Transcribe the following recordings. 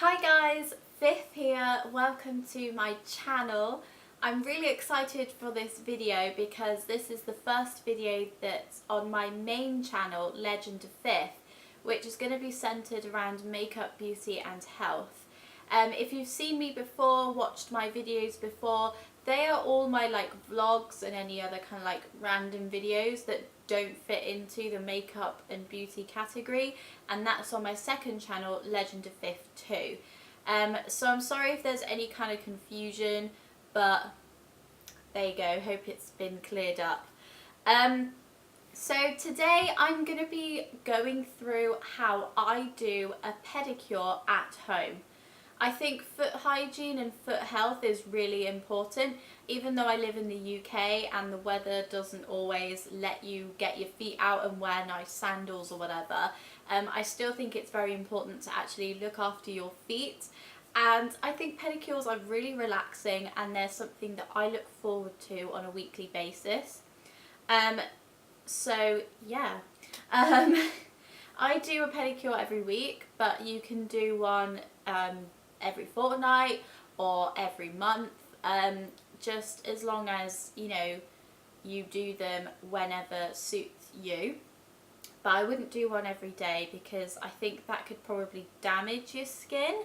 Hi guys, Fifth here, welcome to my channel. I'm really excited for this video because this is the first video that's on my main channel, Legend of Fifth, which is going to be centred around makeup, beauty and health. If you've seen me before, watched my videos before, they are all my vlogs and any other kind of random videos that don't fit into the makeup and beauty category, and that's on my second channel, Legend of Fifth too. So I'm sorry if there's any kind of confusion, but there you go, hope it's been cleared up. So today I'm going to be going through how I do a pedicure at home. I think foot hygiene and foot health is really important, even though I live in the UK and the weather doesn't always let you get your feet out and wear nice sandals or whatever. I still think it's very important to actually look after your feet, and I think pedicures are really relaxing and they're something that I look forward to on a weekly basis. So yeah, I do a pedicure every week, but you can do one every fortnight or every month, just as long as you do them whenever suits you. But I wouldn't do one every day because I think that could probably damage your skin.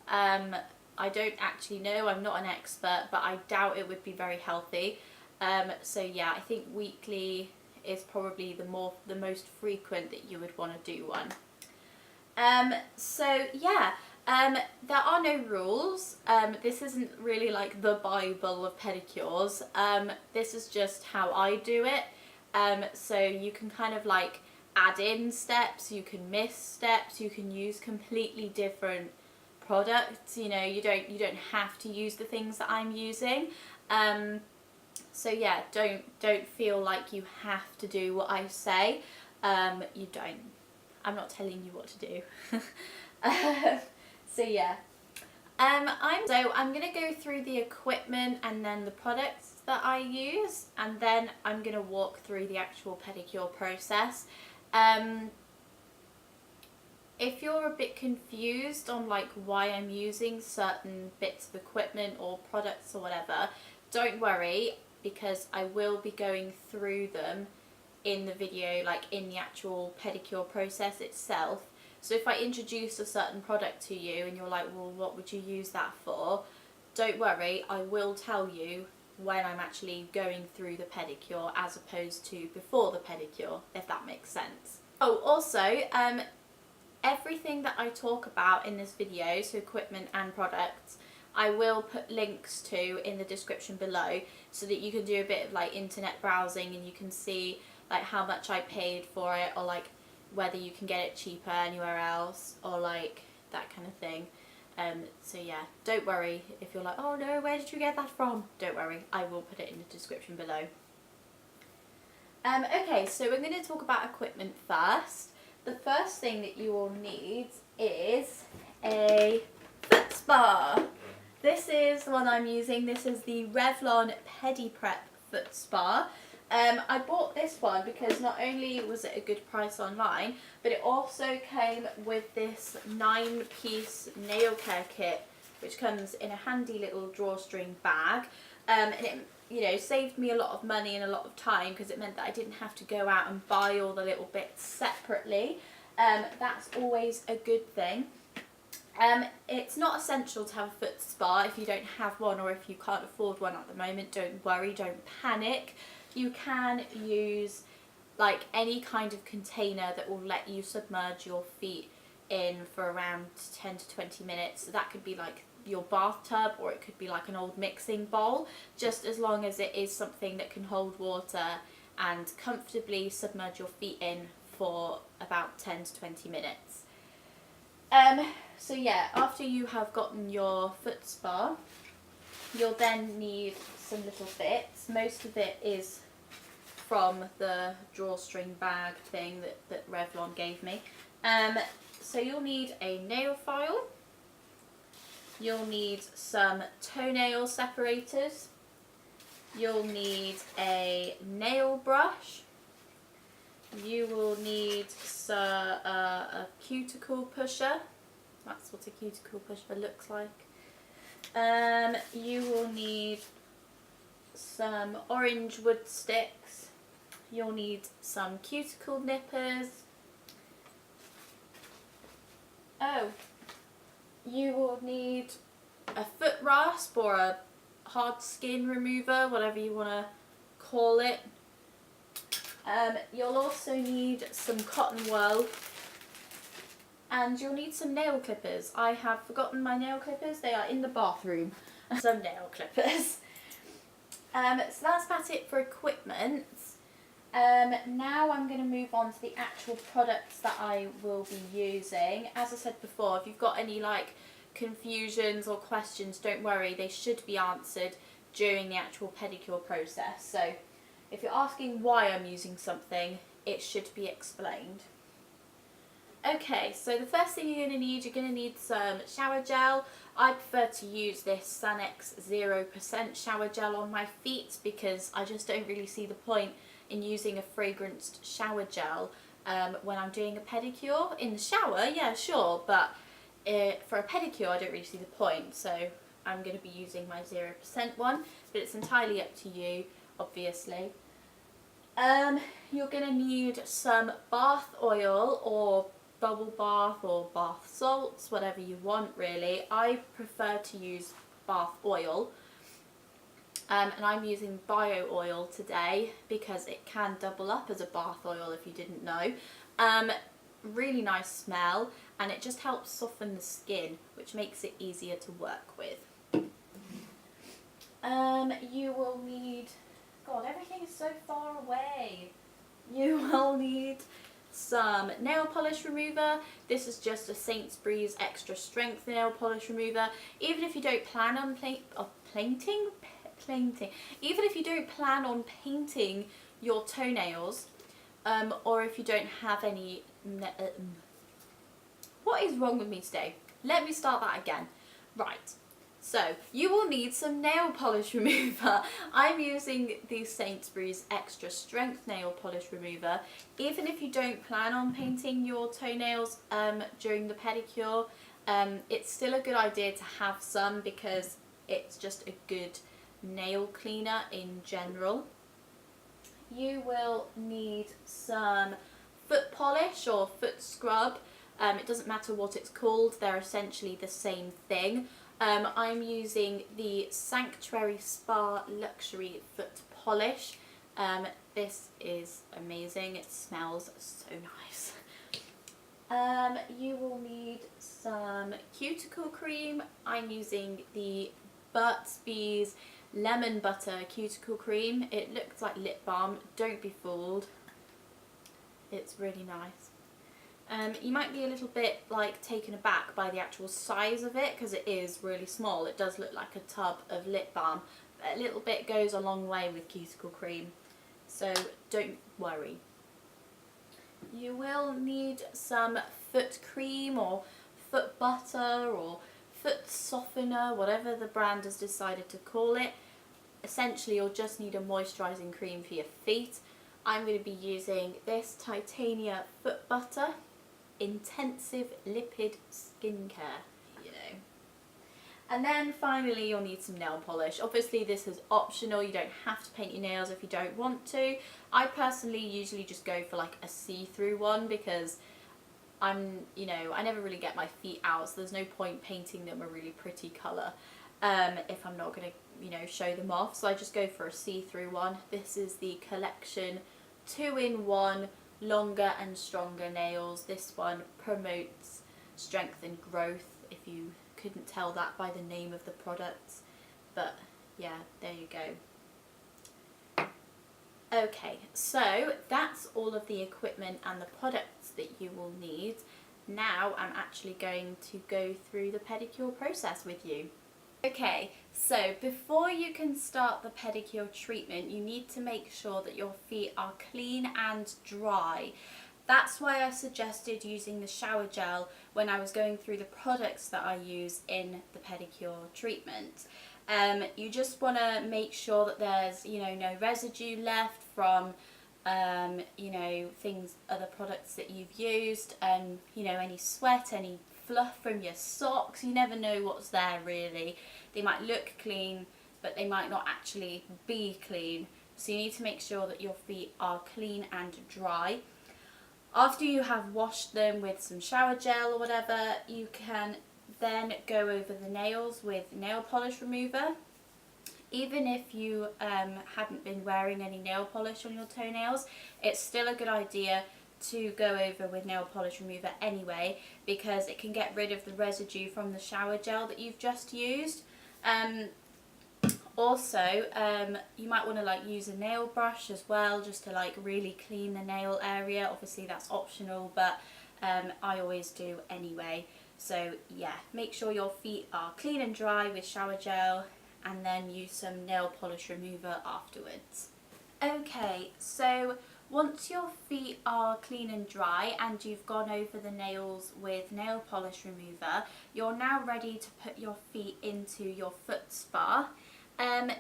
I don't actually know, I'm not an expert, but I doubt it would be very healthy. So yeah, I think weekly is probably the most frequent that you would want to do one. So yeah, there are no rules. This isn't really like the Bible of pedicures. This is just how I do it. So you can kind of add in steps, you can miss steps, you can use completely different products. You don't have to use the things that I'm using. So yeah, don't feel like you have to do what I say. You don't. I'm not telling you what to do. So yeah, I'm gonna go through the equipment and then the products that I use, and then I'm gonna walk through the actual pedicure process. If you're a bit confused on why I'm using certain bits of equipment or products or whatever, don't worry, because I will be going through them in the video, in the actual pedicure process itself. So if I introduce a certain product to you and you're like, well, what would you use that for? Don't worry, I will tell you when I'm actually going through the pedicure as opposed to before the pedicure, if that makes sense. Oh, also, everything that I talk about in this video, so equipment and products, I will put links to in the description below so that you can do a bit of internet browsing and you can see how much I paid for it, or whether you can get it cheaper anywhere else, or that kind of thing. So yeah, don't worry if you're like, oh no, where did you get that from? Don't worry, I will put it in the description below. Okay, so we're going to talk about equipment first. The first thing that you will need is a foot spa. This is the one I'm using. This is the Revlon Pedicure foot spa. I bought this one because not only was it a good price online, but it also came with this 9-piece nail care kit, which comes in a handy little drawstring bag. And it saved me a lot of money and a lot of time because it meant that I didn't have to go out and buy all the little bits separately. That's always a good thing. It's not essential to have a foot spa if you don't have one, or if you can't afford one at the moment. Don't worry, don't panic. You can use any kind of container that will let you submerge your feet in for around 10 to 20 minutes. So that could be your bathtub, or it could be an old mixing bowl, just as long as it is something that can hold water and comfortably submerge your feet in for about 10 to 20 minutes. So yeah, after you have gotten your foot spa, you'll then need some little bits. Most of it is from the drawstring bag thing that Revlon gave me. So you'll need a nail file, you'll need some toenail separators, you'll need a nail brush, you will need a cuticle pusher, That's what a cuticle pusher looks like. You will need some orange wood sticks. You'll need some cuticle nippers. Oh, you will need a foot rasp or a hard skin remover, whatever you want to call it. You'll also need some cotton wool, and you'll need some nail clippers. I have forgotten my nail clippers, they are in the bathroom. Some nail clippers. So that's about it for equipment. Now I'm going to move on to the actual products that I will be using. As I said before, if you've got any confusions or questions, don't worry, they should be answered during the actual pedicure process. So if you're asking why I'm using something, it should be explained. Okay, so the first thing you're going to need some shower gel. I prefer to use this Sanex 0% shower gel on my feet because I just don't really see the point in using a fragranced shower gel when I'm doing a pedicure. In the shower, yeah, sure, but for a pedicure I don't really see the point, so I'm going to be using my 0% one, but it's entirely up to you, obviously. You're going to need some bath oil or bubble bath or bath salts, whatever you want really. I prefer to use bath oil, and I'm using bio oil today because it can double up as a bath oil if you didn't know. Really nice smell, and it just helps soften the skin, which makes it easier to work with. You will need, God, everything is so far away. You will need some nail polish remover. This is just a Sainsbury's extra strength nail polish remover. Even if you don't plan on painting, even if you don't plan on painting your toenails, or if you don't have any, what is wrong with me today? Let me start that again. Right. So, you will need some nail polish remover. I'm using the Sainsbury's Extra Strength Nail Polish Remover. Even if you don't plan on painting your toenails during the pedicure, it's still a good idea to have some because it's just a good nail cleaner in general. You will need some foot polish or foot scrub. It doesn't matter what it's called, they're essentially the same thing. I'm using the Sanctuary Spa Luxury Foot Polish. This is amazing, it smells so nice. You will need some cuticle cream. I'm using the Burt's Bees Lemon Butter Cuticle Cream. It looks like lip balm, don't be fooled. It's really nice. You might be a little bit taken aback by the actual size of it because it is really small. It does look like a tub of lip balm, but a little bit goes a long way with cuticle cream, so don't worry. You will need some foot cream or foot butter or foot softener, whatever the brand has decided to call it. Essentially you'll just need a moisturising cream for your feet. I'm going to be using this Titania foot butter. Intensive lipid skincare, you know. And then finally you'll need some nail polish. Obviously this is optional, you don't have to paint your nails if you don't want to. I personally usually just go for a see-through one because I never really get my feet out, so there's no point painting them a really pretty colour if I'm not going to show them off, so I just go for a see-through one. This is the Collection 2-in-1 Longer and Stronger Nails. This one promotes strength and growth, if you couldn't tell that by the name of the products, but yeah, there you go. Okay, so that's all of the equipment and the products that you will need. Now I'm actually going to go through the pedicure process with you. Okay, so before you can start the pedicure treatment, you need to make sure that your feet are clean and dry. That's why I suggested using the shower gel when I was going through the products that I use in the pedicure treatment. You just want to make sure that there's no residue left from other products that you've used, and any sweat, any fluff from your socks. You never know what's there really. They might look clean, but they might not actually be clean. So you need to make sure that your feet are clean and dry. After you have washed them with some shower gel or whatever, you can then go over the nails with nail polish remover. Even if you hadn't been wearing any nail polish on your toenails, it's still a good idea to go over with nail polish remover anyway, because it can get rid of the residue from the shower gel that you've just used. Also, you might want to like use a nail brush as well, just to like really clean the nail area. Obviously that's optional, but I always do anyway. So yeah, make sure your feet are clean and dry with shower gel, and then use some nail polish remover afterwards. Okay, so once your feet are clean and dry and you've gone over the nails with nail polish remover, you're now ready to put your feet into your foot spa.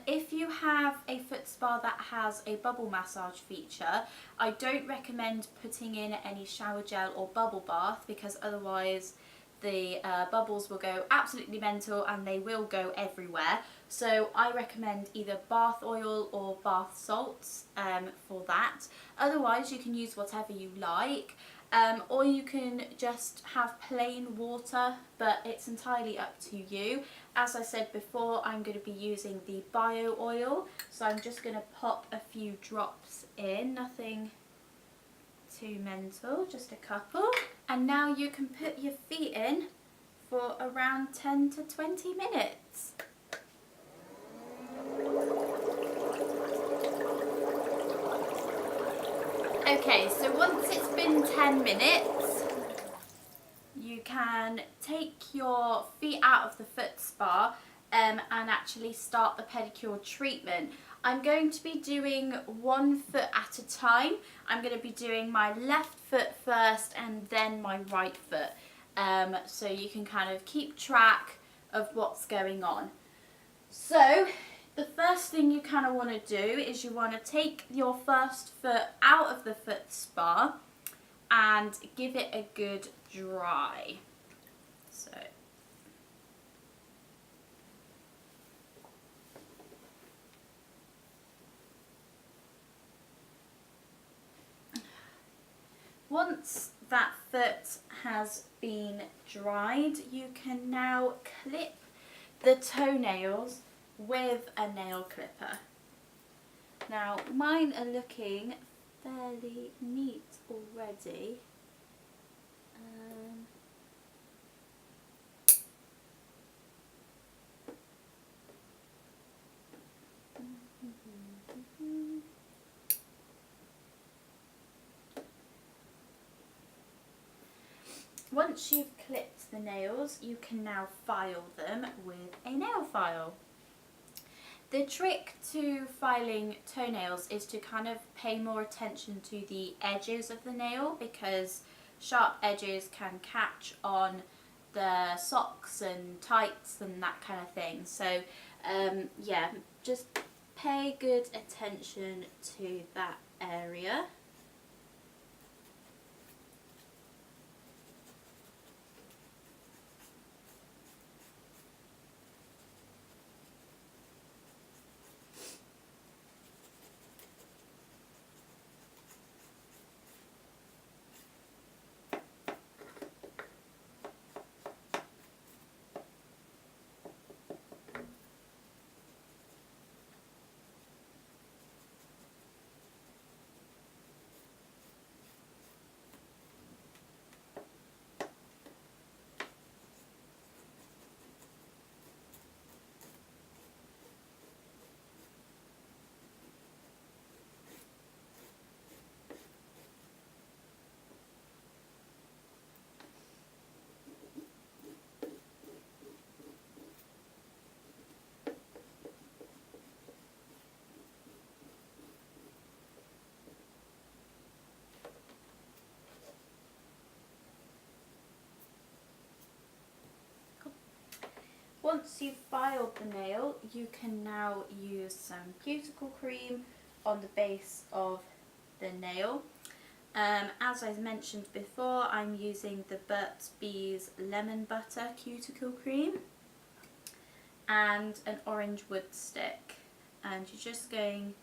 If you have a foot spa that has a bubble massage feature, I don't recommend putting in any shower gel or bubble bath, because otherwise the bubbles will go absolutely mental and they will go everywhere. So I recommend either bath oil or bath salts for that. Otherwise you can use whatever you like, or you can just have plain water, but it's entirely up to you. As I said before, I'm going to be using the bio oil, so I'm just going to pop a few drops in, nothing too mental, just a couple. And now you can put your feet in for around 10 to 20 minutes. Okay, so once it's been 10 minutes, you can take your feet out of the foot spa and actually start the pedicure treatment. I'm going to be doing one foot at a time. I'm going to be doing my left foot first and then my right foot, so you can kind of keep track of what's going on. So the first thing you kind of want to do is you want to take your first foot out of the foot spa and give it a good dry. So once that foot has been dried, you can now clip the toenails with a nail clipper. Now mine are looking fairly neat already. Once you've clipped the nails, you can now file them with a nail file. The trick to filing toenails is to kind of pay more attention to the edges of the nail, because sharp edges can catch on the socks and tights and that kind of thing. So yeah, just pay good attention to that area. Once you've filed the nail, you can now use some cuticle cream on the base of the nail. As I mentioned before, I'm using the Burt's Bees Lemon Butter Cuticle Cream and an orange wood stick, and you're just going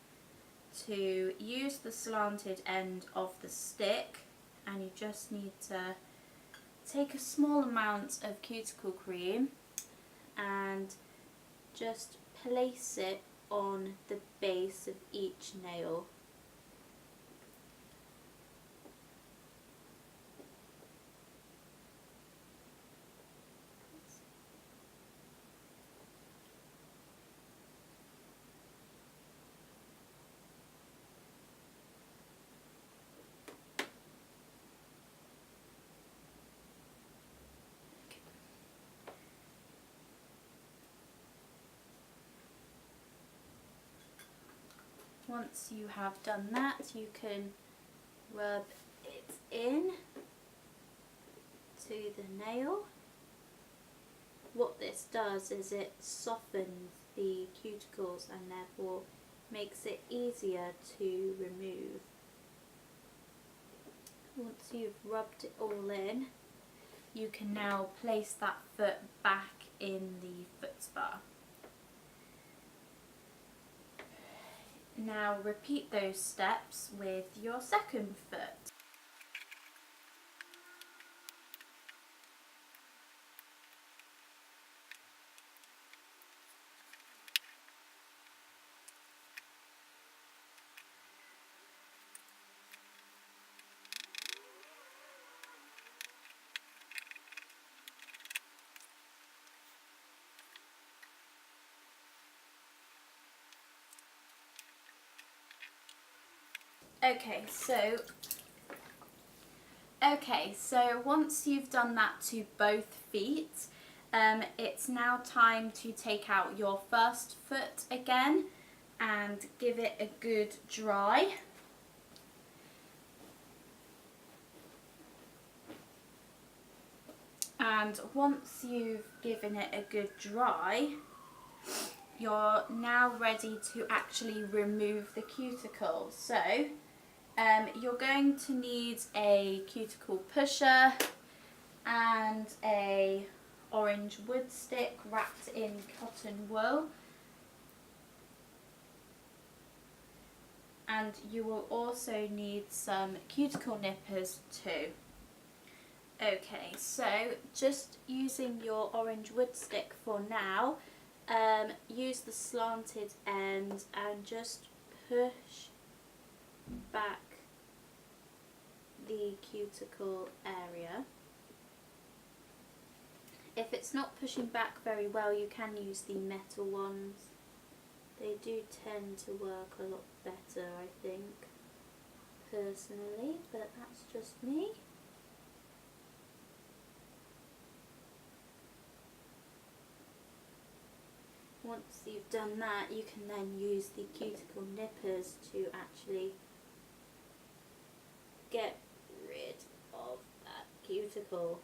to use the slanted end of the stick, and you just need to take a small amount of cuticle cream and just place it on the base of each nail. Once you have done that, you can rub it in to the nail. What this does is it softens the cuticles and therefore makes it easier to remove. Once you've rubbed it all in, you can now place that foot back in the foot spa. Now repeat those steps with your second foot. Okay, so once you've done that to both feet, it's now time to take out your first foot again and give it a good dry. And once you've given it a good dry, you're now ready to actually remove the cuticle. So you're going to need a cuticle pusher and a orange wood stick wrapped in cotton wool, and you will also need some cuticle nippers too. Okay, so just using your orange wood stick for now, use the slanted end and just push back the cuticle area. If it's not pushing back very well, you can use the metal ones. They do tend to work a lot better, I think, personally, but that's just me. Once you've done that, you can then use the cuticle nippers to actually get rid of that cuticle.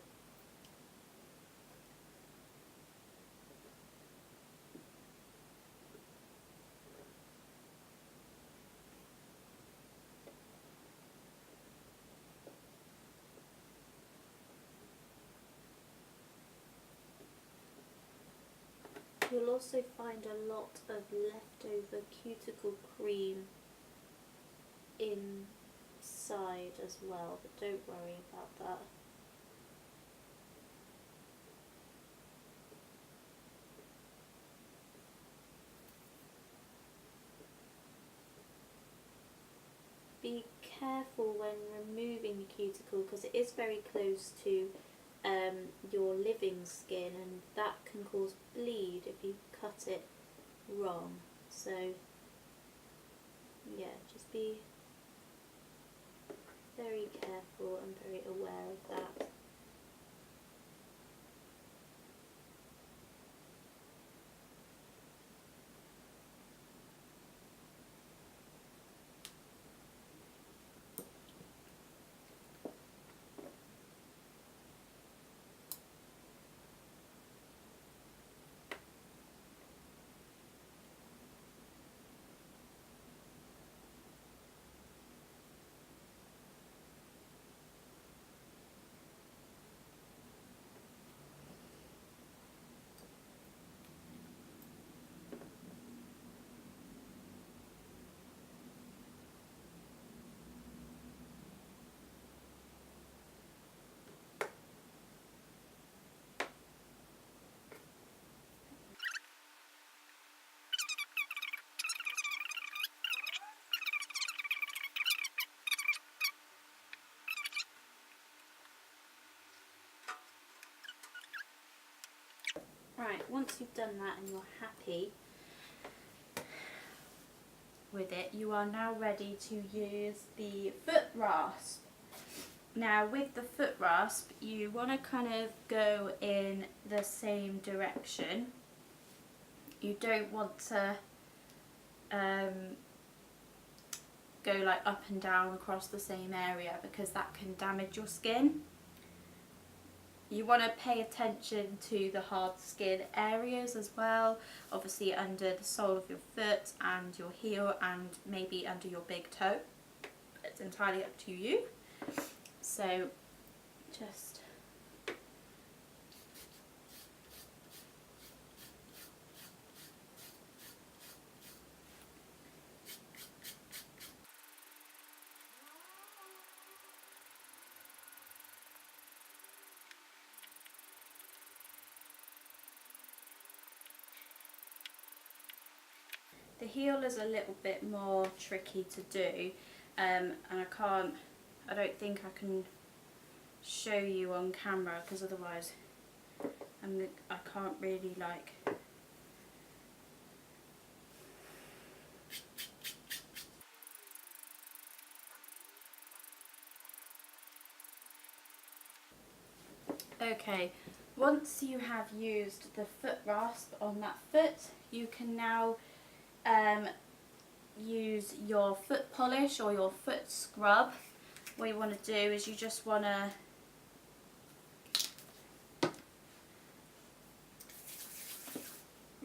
You'll also find a lot of leftover cuticle cream inside as well, but don't worry about that. Be careful when removing the cuticle because it is very close to your living skin, and that can cause bleed if you cut it wrong. So yeah, just be very careful and very aware of that. Right, once you've done that and you're happy with it, you are now ready to use the foot rasp. Now with the foot rasp, you want to kind of go in the same direction. You don't want to go like up and down across the same area, because that can damage your skin. You want to pay attention to the hard skin areas as well, obviously under the sole of your foot and your heel and maybe under your big toe. It's entirely up to you. So just the heel is a little bit more tricky to do, and I don't think I can show you on camera, because otherwise I can't really like Okay, once you have used the foot rasp on that foot, you can now use your foot polish or your foot scrub. What you want to do is you just want to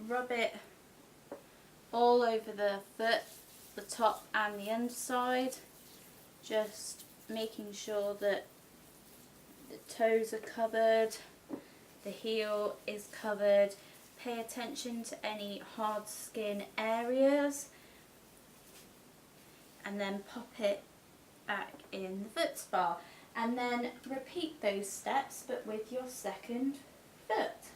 rub it all over the foot, the top and the underside, just making sure that the toes are covered, the heel is covered. Pay attention to any hard skin areas, and then pop it back in the foot spa, and then repeat those steps but with your second foot.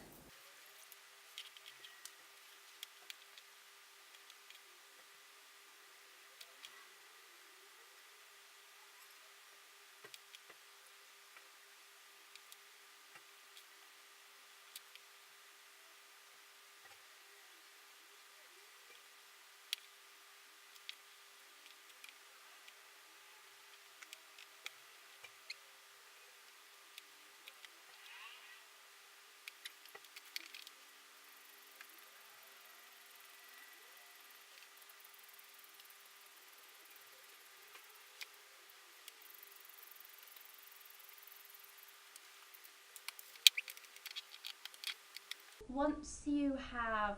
Once you have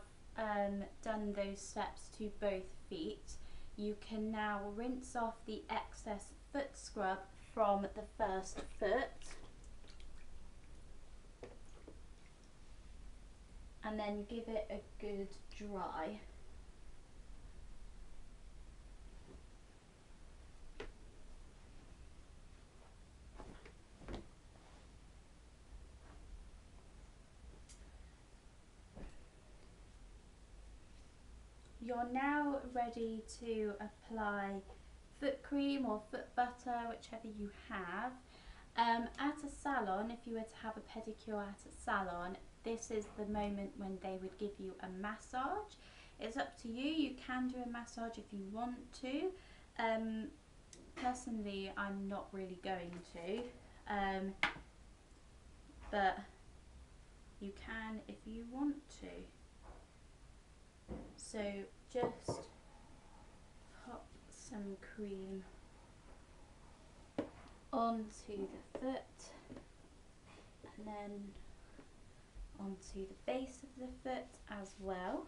done those steps to both feet, you can now rinse off the excess foot scrub from the first foot, and then give it a good dry. You're now ready to apply foot cream or foot butter, whichever you have. At a salon, if you were to have a pedicure at a salon, this is the moment when they would give you a massage. It's up to you. You can do a massage if you want to. Personally, I'm not really going to, but you can if you want to. So just pop some cream onto the foot, and then onto the base of the foot as well,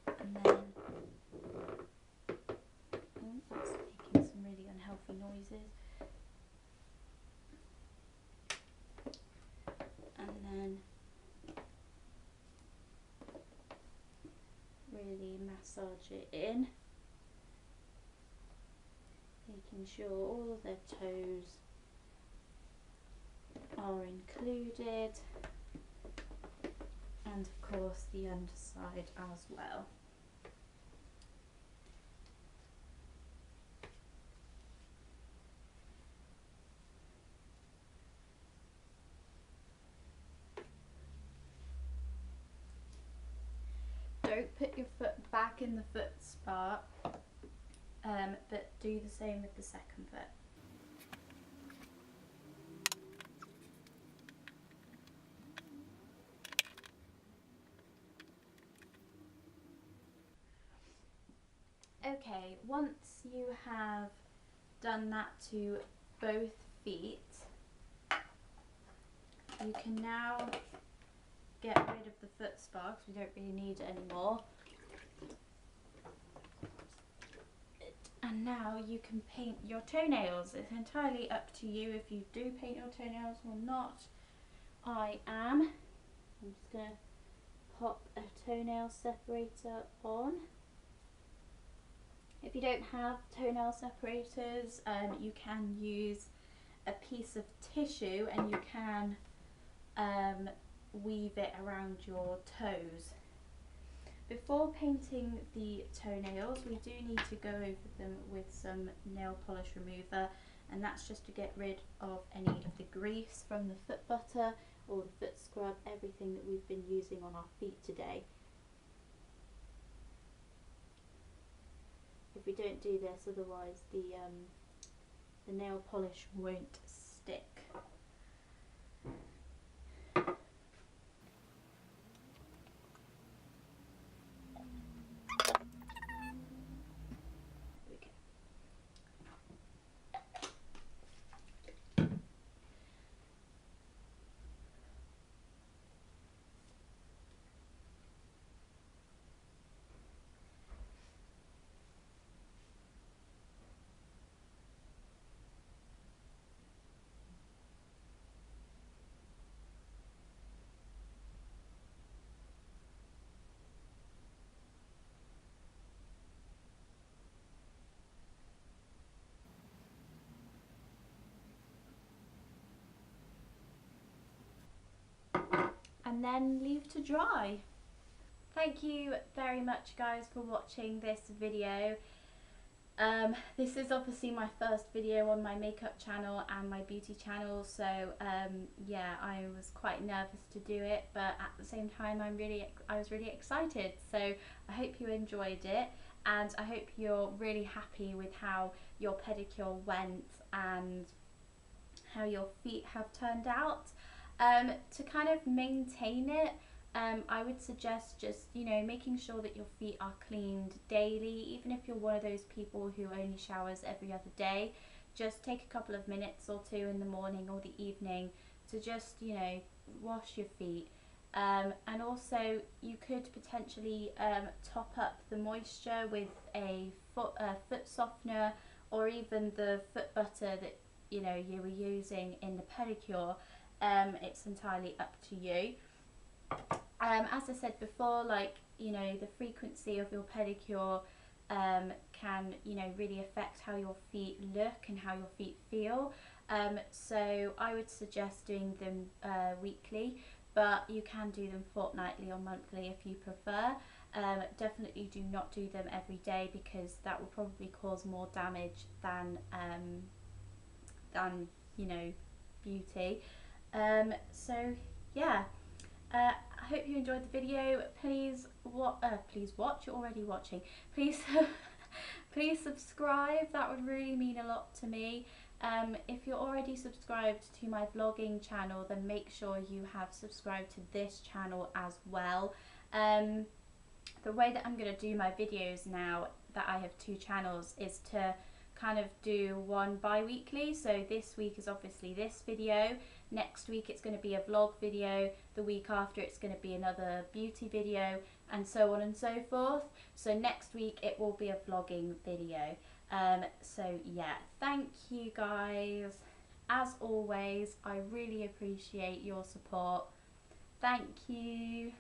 and then that's making some really unhealthy noises, and then really massage it in, making sure all of their toes are included, and of course the underside as well. don't put your foot back in the foot spa, but do the same with the second foot. Okay, once you have done that to both feet, you can now get rid of the foot spa because we don't really need it anymore. And now you can paint your toenails. It's entirely up to you if you do paint your toenails or not. I am. I'm just going to pop a toenail separator on. If you don't have toenail separators, you can use a piece of tissue and you can weave it around your toes. Before painting the toenails, we do need to go over them with some nail polish remover, and that's just to get rid of any of the grease from the foot butter or the foot scrub, everything that we've been using on our feet today. If we don't do this, otherwise the nail polish won't stick. And then leave to dry. Thank you very much guys for watching this video. This is obviously my first video on my makeup channel and my beauty channel, so yeah, I was quite nervous to do it, but at the same time I was really excited. So I hope you enjoyed it, and I hope you're really happy with how your pedicure went and how your feet have turned out. To kind of maintain it, I would suggest just, making sure that your feet are cleaned daily. Even if you're one of those people who only showers every other day, just take a couple of minutes or two in the morning or the evening to just, wash your feet. And also you could potentially top up the moisture with a foot softener, or even the foot butter that you were using in the pedicure. It's entirely up to you. As I said before, the frequency of your pedicure can really affect how your feet look and how your feet feel. So I would suggest doing them weekly, but you can do them fortnightly or monthly if you prefer. Definitely do not do them every day, because that will probably cause more damage than beauty. So yeah, I hope you enjoyed the video. Please watch. You're already watching. Please please subscribe. That would really mean a lot to me. If you're already subscribed to my vlogging channel, then make sure you have subscribed to this channel as well. The way that I'm going to do my videos now that I have two channels is to kind of do one bi-weekly. So this week is obviously this video, next week it's going to be a vlog video, the week after it's going to be another beauty video, and so on and so forth. So next week it will be a vlogging video. So yeah, thank you guys. As always, I really appreciate your support. Thank you.